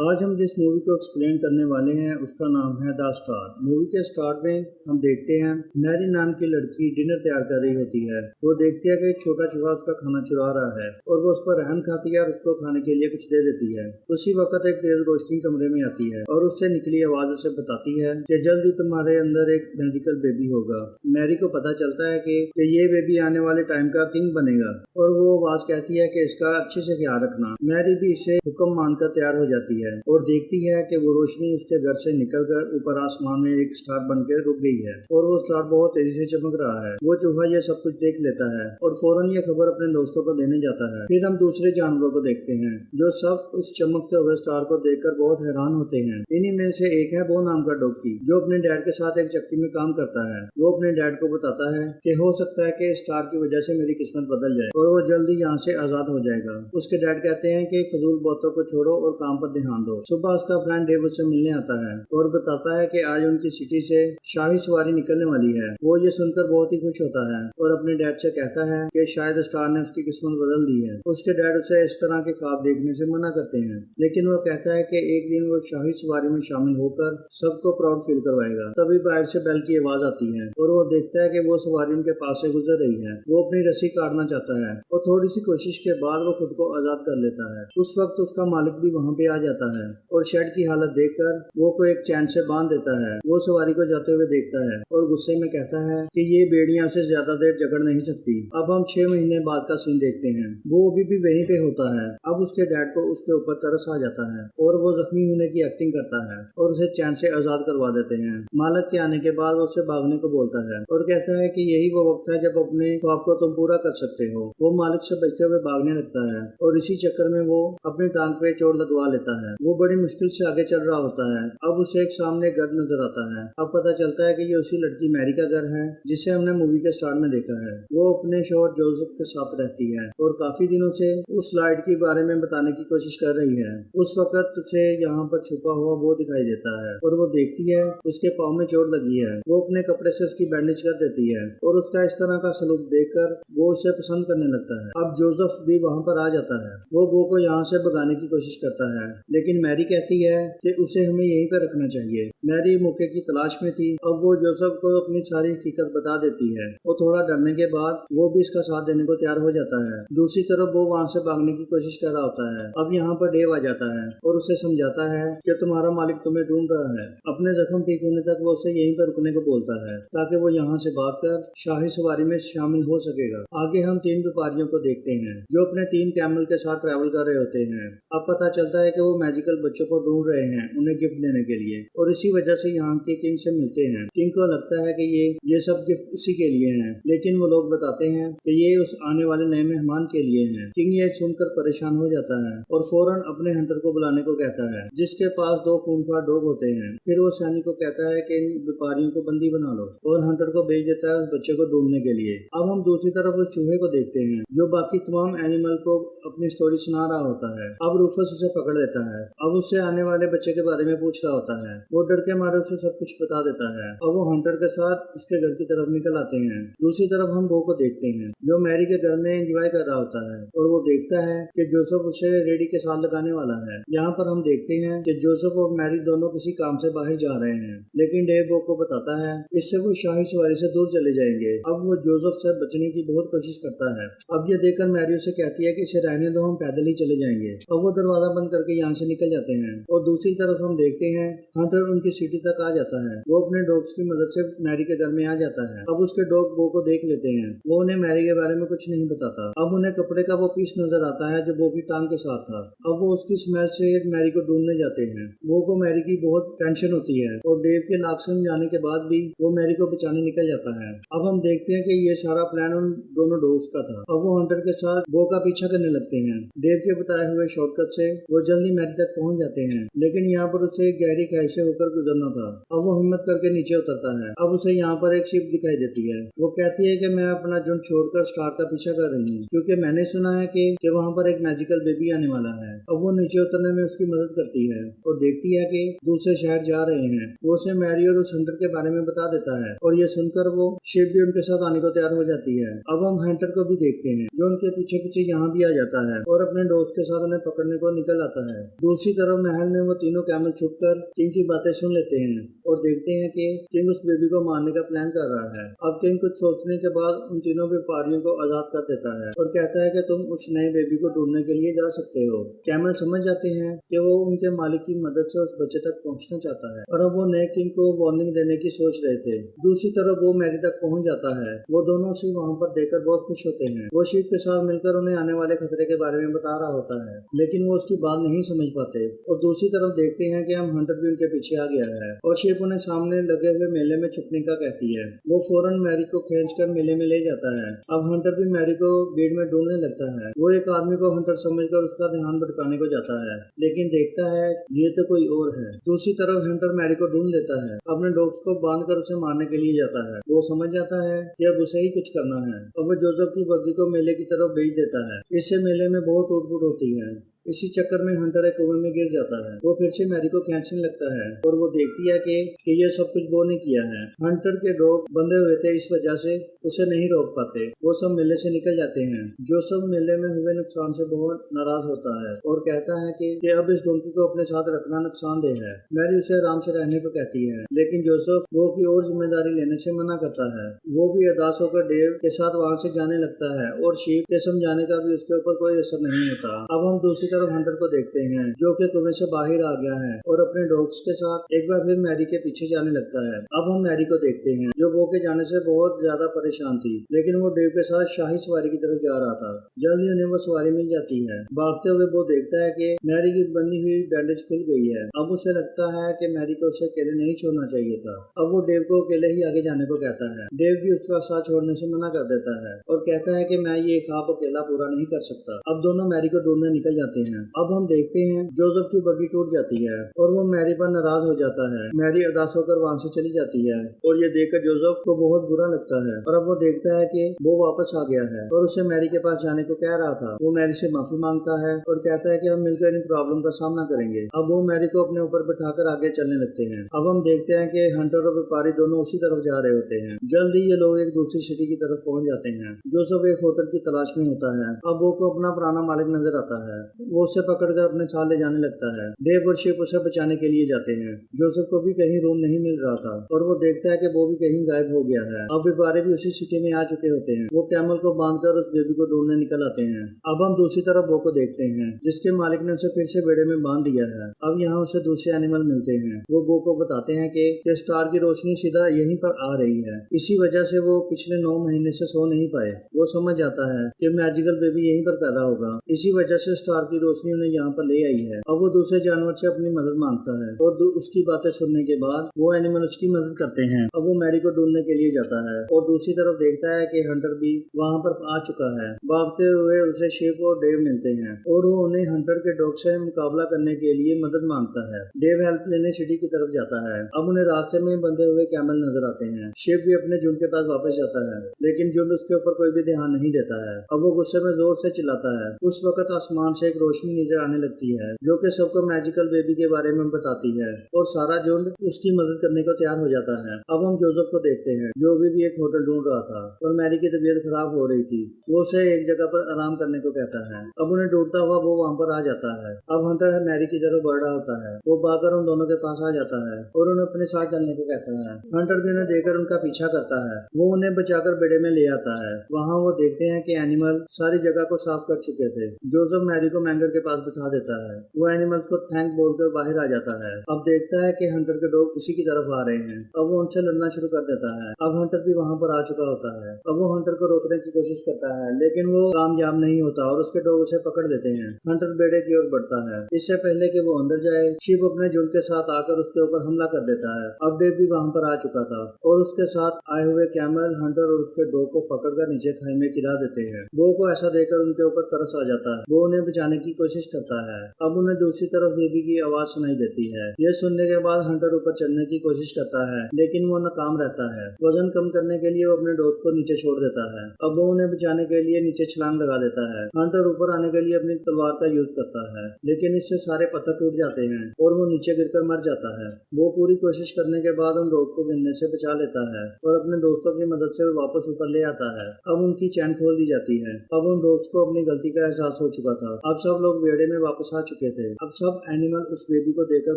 आज हम जिस मूवी को एक्सप्लेन करने वाले हैं उसका नाम है द स्टार। मूवी के स्टार्ट में हम देखते हैं मैरी नाम की लड़की डिनर तैयार कर रही होती है। वो देखती है कि एक छोटा चूहा उसका खाना चुरा रहा है और वो उस पर रहम खाती है और उसको खाने के लिए कुछ दे देती है। उसी वक्त एक तेज रोशनी कमरे में आती है और उससे निकली आवाज उसे बताती है कि जल्द ही तुम्हारे अंदर एक मैजिकल बेबी होगा। मैरी को पता चलता है कि ये बेबी आने वाले टाइम का किंग बनेगा और वो आवाज कहती है कि इसका अच्छे से ख्याल रखना। मैरी भी इसे हुक्म मानकर तैयार हो जाती है और देखती है कि वो रोशनी उसके घर से निकलकर ऊपर आसमान में एक स्टार बनकर रुक गई है और वो स्टार बहुत तेजी से चमक रहा है। वो चूहा ये सब कुछ देख लेता है और फौरन ये खबर अपने दोस्तों को देने जाता है। फिर हम दूसरे जानवरों को देखते हैं जो सब उस चमकते हुए स्टार को देखकर बहुत हैरान होते हैं। इन्हीं में से एक है बो नाम का डॉगी जो अपने डैड के साथ एक चक्की में काम करता है। वो अपने डैड को बताता है कि हो सकता है कि स्टार की वजह से मेरी किस्मत बदल जाए और वो जल्दी यहाँ से आजाद हो जाएगा। उसके डैड कहते हैं कि फजूल बातों को छोड़ो और काम पर ध्यान दो। सुबह उसका फ्रेंड डेव उससे मिलने आता है और बताता है कि आज उनकी सिटी से शाही सवारी निकलने वाली है। वो ये सुनकर बहुत ही खुश होता है और अपने डैड से कहता है कि शायद स्टार ने उसकी किस्मत बदल दी है। उसके डैड उसे इस तरह के ख्वाब देखने से मना करते हैं, लेकिन वो कहता है कि एक दिन वो शाही सवारी में शामिल होकर सबको प्राउड फील करवाएगा। तभी बाहर से बेल की आवाज आती है और वो देखता है कि वो सवारी उनके पास से गुजर रही है। वो अपनी रस्सी काटना चाहता है और थोड़ी सी कोशिश के बाद वो खुद को आजाद कर लेता है। उस वक्त उसका मालिक भी वहाँ पे आ जाता है और शेड की हालत देखकर वो को एक चैन से बांध देता है। वो सवारी को जाते हुए देखता है और गुस्से में कहता है कि ये बेड़ियां से ज्यादा देर जकड़ नहीं सकती। अब हम 6 महीने बाद का सीन देखते हैं। वो अभी भी वहीं पे होता है। अब उसके डैड को उसके ऊपर तरस आ जाता है और वो जख्मी होने की एक्टिंग करता है और उसे चैन से आजाद करवा देते हैं। मालिक के आने के बाद वो उसे भागने को बोलता है और कहता है कि यही वो वक्त है जब अपने ख्वाब को तुम पूरा कर सकते हो। वो मालिक से बचते हुए भागने लगता है और इसी चक्कर में वो अपनी टांग पे चोट लगवा लेता है। वो बड़ी मुश्किल से आगे चल रहा होता है। अब उसे एक सामने घर नजर आता है। अब पता चलता है कि ये उसी लड़की मैरी का घर है जिसे हमने मूवी के स्टार्ट में देखा है। वो अपने शौहर जोसेफ के साथ रहती है और काफी दिनों से उस लाइट के बारे में बताने की कोशिश कर रही है। उस वक्त उसे यहाँ पर छुपा हुआ वो दिखाई देता है और वो देखती है उसके पाँव में चोट लगी है। वो अपने कपड़े से उसकी बैंडेज कर देती है और उसका इस तरह का सलूक देखकर वो उसे पसंद करने लगता है। अब जोसेफ भी वहाँ पर आ जाता है। वो बो को यहाँ से भगाने की कोशिश करता है, लेकिन मैरी कहती है कि उसे हमें यहीं पर रखना चाहिए। मैरी मौके की तलाश में थी। अब वो जोसेफ को अपनी सारी हकीकत बता देती है। वो थोड़ा डरने के बाद वो भी इसका साथ देने को तैयार हो जाता है। दूसरी तरफ वो वहाँ से भागने की कोशिश कर रहा होता है। अब यहाँ पर डेव आ जाता है और उसे समझाता है कि तुम्हारा मालिक तुम्हें ढूंढ रहा है। अपने जख्म ठीक होने तक वो उसे यहीं पर रुकने को बोलता है ताकि वो यहाँ से भागकर शाही सवारी में शामिल हो सकेगा। आगे हम 3 व्यापारियों को देखते हैं जो अपने 3 कैमल के साथ ट्रैवल कर रहे होते हैं। अब पता चलता है कि वो मैजिकल बच्चों को ढूंढ रहे हैं उन्हें गिफ्ट देने के लिए और इसी वजह से यहाँ के किंग से मिलते हैं। किंग को लगता है कि ये सब गिफ्ट उसी के लिए हैं, लेकिन वो लोग बताते हैं कि ये उस आने वाले नए मेहमान के लिए हैं। किंग ये सुनकर परेशान हो जाता है और फौरन अपने हंटर को बुलाने को कहता है जिसके पास 2 खूंखार डॉग होते हैं। फिर वो सैनिक को कहता है कि इन व्यापारियों को बंदी बना लो और हंटर को भेज देता है उस बच्चे को ढूंढने के लिए। अब हम दूसरी तरफ उस चूहे को देखते हैं जो बाकी तमाम एनिमल को अपनी स्टोरी सुना रहा होता है। अब रूफस उसे पकड़ लेता है। अब उससे आने वाले बच्चे के बारे में पूछ रहा होता है। वो डर के मारे उसे सब कुछ बता देता है और वो हंटर के साथ उसके घर की तरफ निकल आते हैं। दूसरी तरफ हम बो को देखते हैं जो मैरी के घर में एंजॉय कर रहा होता है और वो देखता है कि जोसेफ उसे रेडी के साथ लगाने वाला है। यहाँ पर हम देखते हैं कि जोसेफ और मैरी दोनों किसी काम से बाहर जा रहे हैं, लेकिन डेव बो को बताता है इससे वो शाही सवारी से दूर चले जाएंगे। अब वो जोसेफ से बचने की बहुत कोशिश करता है। अब ये देखकर मैरी उसे कहती है कि इसे रहने दो, हम पैदल ही चले जाएंगे। अब वो दरवाजा बंद करके यहाँ से निकल जाते हैं और दूसरी तरफ हम देखते हैं हंटर उनकी सिटी तक आ जाता है। वो अपने डॉग्स की मदद से मैरी के घर में आ जाता है। अब उसके डॉग बो को देख लेते हैं। वो उन्हें मैरी के बारे में कुछ नहीं बताता। अब उन्हें कपड़े का वो पीस नजर आता है जो बो की टांग के साथ था। अब वो उसकी स्मेल से मैरी को ढूंढने जाते हैं। वो को मैरी की बहुत टेंशन होती है और डेव के नाक सुन जाने के बाद भी वो मैरी को बचाने निकल जाता है। अब हम देखते हैं कि ये सारा प्लान उन दोनों डॉग्स का था। अब वो हंटर के साथ बो का पीछा करने लगते हैं। डेव के बताए हुए शॉर्टकट से वो जल्दी मैरी तक पहुंच जाते हैं, लेकिन यहाँ पर उसे एक गहरी खाई से होकर गुजरना था। अब वो हिम्मत करके नीचे उतरता है। अब उसे यहाँ पर एक शिप दिखाई देती है। वो कहती है कि मैं अपना झुंड छोड़कर स्टार का पीछा कर रही हूँ क्योंकि मैंने सुना है कि वहाँ पर एक मैजिकल बेबी आने वाला है। अब वो नीचे उतरने में उसकी मदद करती है और देखती है कि दूसरे शहर जा रहे हैं। वो उसे मैरी और उस हंटर के बारे में बता देता है और ये सुनकर वो शिप भी उनके साथ आने को तैयार हो जाती है। अब हम हंटर को भी देखते हैं जो उनके पीछे पीछे यहाँ भी आ जाता है और अपने दोस्त के साथ उन्हें पकड़ने को निकल आता है। दूसरी तरफ महल में वो तीनों कैमल छुपकर किंग की बातें सुन लेते हैं और देखते हैं कि किंग उस बेबी को मारने का प्लान कर रहा है। अब किंग कुछ सोचने के बाद उन तीनों व्यापारियों को आजाद कर देता है और कहता है कि तुम उस नए बेबी को ढूंढने के लिए जा सकते हो। कैमल समझ जाते हैं कि वो उनके मालिक की मदद से उस बच्चे तक पहुंचना चाहता है और अब वो नए किंग को वार्निंग देने की सोच रहे थे। दूसरी तरफ वो मैरी तक पहुंच जाता है। वो दोनों उसे वहाँ पर देखकर बहुत खुश होते हैं। वो शिप के साथ मिलकर उन्हें आने वाले खतरे के बारे में बता रहा होता है, लेकिन वो उसकी बात नहीं समझ पाते। और दूसरी तरफ देखते हैं कि हम हंटर भी उनके पीछे आ गया है और शिप उन्हें सामने लगे हुए मेले में छुपने का कहती है। वो फौरन मैरी को खींचकर मेले में ले जाता है। अब हंटर भी मैरी को भीड़ में ढूंढने लगता है। वो एक आदमी को हंटर समझकर उसका ध्यान भटकाने को जाता है, लेकिन देखता है ये तो कोई और है। दूसरी तरफ हंटर मैरी को ढूंढ लेता है, अपने डॉग्स को बांधकर उसे मारने के लिए जाता है। वो समझ जाता है कि अब उसे ही कुछ करना है और वो जोसेफ की बग्गी को मेले की तरफ भेज देता है। इससे मेले में बहुत टूट-फूट होती है। इसी चक्कर में हंटर एक कुएं में गिर जाता है। वो फिर से मैरी को खींचने लगता है और वो देखती है कि ये सब कुछ वो ने किया है। हंटर के डॉग बंधे हुए थे, इस वजह से उसे नहीं रोक पाते। वो सब मेले से निकल जाते हैं। जोसेफ मेले में हुए नुकसान से बहुत नाराज होता है और कहता है कि अब इस डोंकी को अपने साथ रखना नुकसानदेह है। मैरी उसे आराम से रहने को कहती है, लेकिन जोसेफ वो की और जिम्मेदारी लेने से मना करता है। वो भी उदास होकर डेव के साथ वहाँ से जाने लगता है और शीप के समझाने का भी उसके ऊपर कोई असर नहीं होता। अब हम दूसरी तरफ हंटर को देखते हैं जो कि कुएं से बाहर आ गया है और अपने डॉग्स के साथ एक बार फिर मैरी के पीछे जाने लगता है। अब हम मैरी को देखते हैं जो वो के जाने से बहुत ज्यादा परेशान थी, लेकिन वो डेव के साथ शाही सवारी की तरफ जा रहा था। जल्द ही उन्हें वो सवारी मिल जाती है। भागते हुए वो देखता है कि मैरी की बंधी हुई बैंडेज खुल गई है। अब उसे लगता है कि मैरी को उसे अकेले नहीं छोड़ना चाहिए था। अब वो डेव को अकेले ही आगे जाने को कहता है। डेव भी उसका साथ छोड़ने से मना कर देता है और कहता है कि मैं ये ख्वाब अकेला पूरा नहीं कर सकता। अब दोनों मैरी को ढूंढने निकल जाते हैं। अब हम देखते हैं जोसेफ की बग्गी टूट जाती है और वो मैरी पर नाराज हो जाता है। मैरी उदास होकर वहाँ से चली जाती है और ये देखकर जोसेफ को बहुत बुरा लगता है और अब वो देखता है कि वो वापस आ गया है और उसे मैरी के पास जाने को कह रहा था। वो मैरी से माफी मांगता है और कहता है कि हम मिलकर इन प्रॉब्लम का सामना करेंगे। अब वो मैरी को अपने ऊपर बिठाकर आगे चलने लगते हैं। अब हम देखते हैं कि हंटर और व्यापारी दोनों उसी तरफ जा रहे होते हैं। जल्द ही ये लोग एक दूसरी सिटी की तरफ पहुंच जाते हैं। जोसेफ एक होटल की तलाश में होता है। अब वो को अपना पुराना मालिक नजर आता है। वो उसे पकड़कर अपने साथ ले जाने लगता है। डेव और शिप उसे बचाने के लिए जाते हैं। जोसेफ को भी कहीं रूम नहीं मिल रहा था और वो देखता है कि वो भी कहीं गायब हो गया है। अब व्यापारी भी उसी सिटी में आ चुके होते हैं। वो कैमल को बांधकर उस बेबी को ढूंढने निकल आते हैं। अब हम दूसरी तरफ वो को देखते हैं जिसके मालिक ने उसे फिर से बेड़े में बांध दिया है। अब यहाँ उसे दूसरे एनिमल मिलते हैं। वो को बताते हैं कि स्टार की रोशनी सीधा यहीं पर आ रही है, इसी वजह से वो पिछले 9 महीने से सो नहीं पाए। वो समझ जाता है कि मैजिकल बेबी यहीं पर पैदा होगा, इसी वजह से स्टार की रोशनी उन्हें यहाँ पर ले आई है। अब वो दूसरे जानवर से अपनी मदद मांगता है और उसकी बातें सुनने के बाद वो एनिमल उसकी मदद करते हैं। अब वो मैरी को ढूंढने के लिए जाता है और दूसरी तरफ देखता है कि हंटर भी वहाँ पर आ चुका है। भागते हुए उसे शिप और डेव मिलते हैं और वो उन्हें हंटर के डॉग से मुकाबला करने के लिए मदद मांगता है। डेव हेल्प लेने सिटी की तरफ जाता है। अब उन्हें रास्ते में बंधे हुए कैमल नजर आते हैं। शिप भी अपने झुंड के पास वापस जाता है, लेकिन झुंड उसके ऊपर कोई भी ध्यान नहीं देता है। अब वो गुस्से में जोर से चिल्लाता है। उस वक्त आसमान से एक रोशनी नजर आने लगती है जो कि सबको मैजिकल बेबी के बारे में बताती है और सारा झुंड उसकी मदद करने को तैयार हो जाता है। अब हम जोसेफ को देखते हैं जो भी एक होटल ढूंढ रहा था और मैरी की तबीयत खराब हो रही थी। वो उसे एक जगह पर आराम करने को कहता है। अब उन्हें ढूंढता हुआ वो वहाँ पर आ जाता है। अब हंटर मैरी की तरफ बढ़ रहा होता है। वो भागकर उन दोनों के पास आ जाता है और उन्हें अपने साथ चलने को कहता है। हंटर भी उन्हें देखकर उनका पीछा करता है। वो उन्हें बचाकर बेड़े में ले आता है। वहाँ वो देखते हैं कि एनिमल सारी जगह को साफ कर चुके थे। जोसेफ मैरी को मैंगर के पास बिठा देता है। वो एनिमल को थैंक बोलकर बाहर आ जाता है। अब देखता है कि हंटर के डॉग उसी की तरफ आ रहे हैं। अब वो उनसे लड़ना शुरू कर देता है। अब हंटर भी वहाँ पर आ चुका होता है। अब वो हंटर को रोकने की कोशिश करता है, लेकिन वो कामयाब नहीं होता और उसके डॉग उसे पकड़ लेते हैं। हंटर बेड़े की ओर बढ़ता है। इससे पहले कि वो अंदर जाए, शिप अपने झुंड के साथ आकर उसके ऊपर हमला कर देता है। अब डेव भी वहाँ पर आ चुका था और उसके साथ आए हुए कैमल हंटर और उसके डॉग को पकड़कर नीचे खाई में गिरा देते हैं। वो को ऐसा देखकर उनके ऊपर तरस आ जाता है। वो उन्हें बचाने की कोशिश करता है। अब उन्हें दूसरी तरफ बेबी की आवाज सुनाई देती है। यह सुनने के बाद हंटर ऊपर चढ़ने की कोशिश करता है, लेकिन वो नाकाम रहता है। वजन कम करने के लिए वो अपने दोस्त को नीचे छोड़ देता है। अब वो उन्हें बचाने के लिए नीचे छलांग लगा देता है। हंटर ऊपर आने के लिए अपनी तलवार का यूज करता है, लेकिन इससे सारे पत्थर टूट जाते हैं और वो नीचे गिरकर मर जाता है। वो पूरी कोशिश करने के बाद उन डॉग को गिरने से बचा लेता है और अपने दोस्तों की मदद से वापस ऊपर ले आता है। अब उनकी चैन खोल दी जाती है। अब उन डॉग्स को अपनी गलती का एहसास हो चुका था। अब सब सब लोग बेड़े में वापस आ चुके थे। अब सब एनिमल उस बेबी को देखकर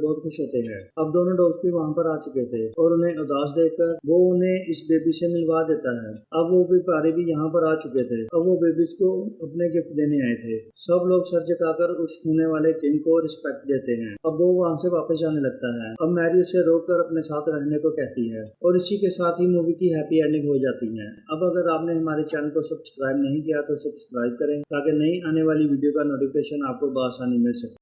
बहुत खुश होते हैं। अब दोनों डॉग्स भी वहाँ पर आ चुके थे और उन्हें उदास देखकर वो उन्हें इस बेबी से मिलवा देता है। अब वो व्यापारी भी यहाँ पर आ चुके थे। अब वो बेबीज को अपने गिफ्ट देने आए थे। सब लोग सर झुकाकर उस होने वाले किंग को रिस्पेक्ट देते हैं। अब वो वहाँ से वापस जाने लगता है। अब मैरी उसे रोककर अपने साथ रहने को कहती है और इसी के साथ ही मूवी की हैप्पी एंडिंग हो जाती है। अब अगर आपने हमारे चैनल को सब्सक्राइब नहीं किया तो सब्सक्राइब करें ताकि नई आने वाली वीडियो का नोटिफिकेशन आपको बआसानी मिल सके।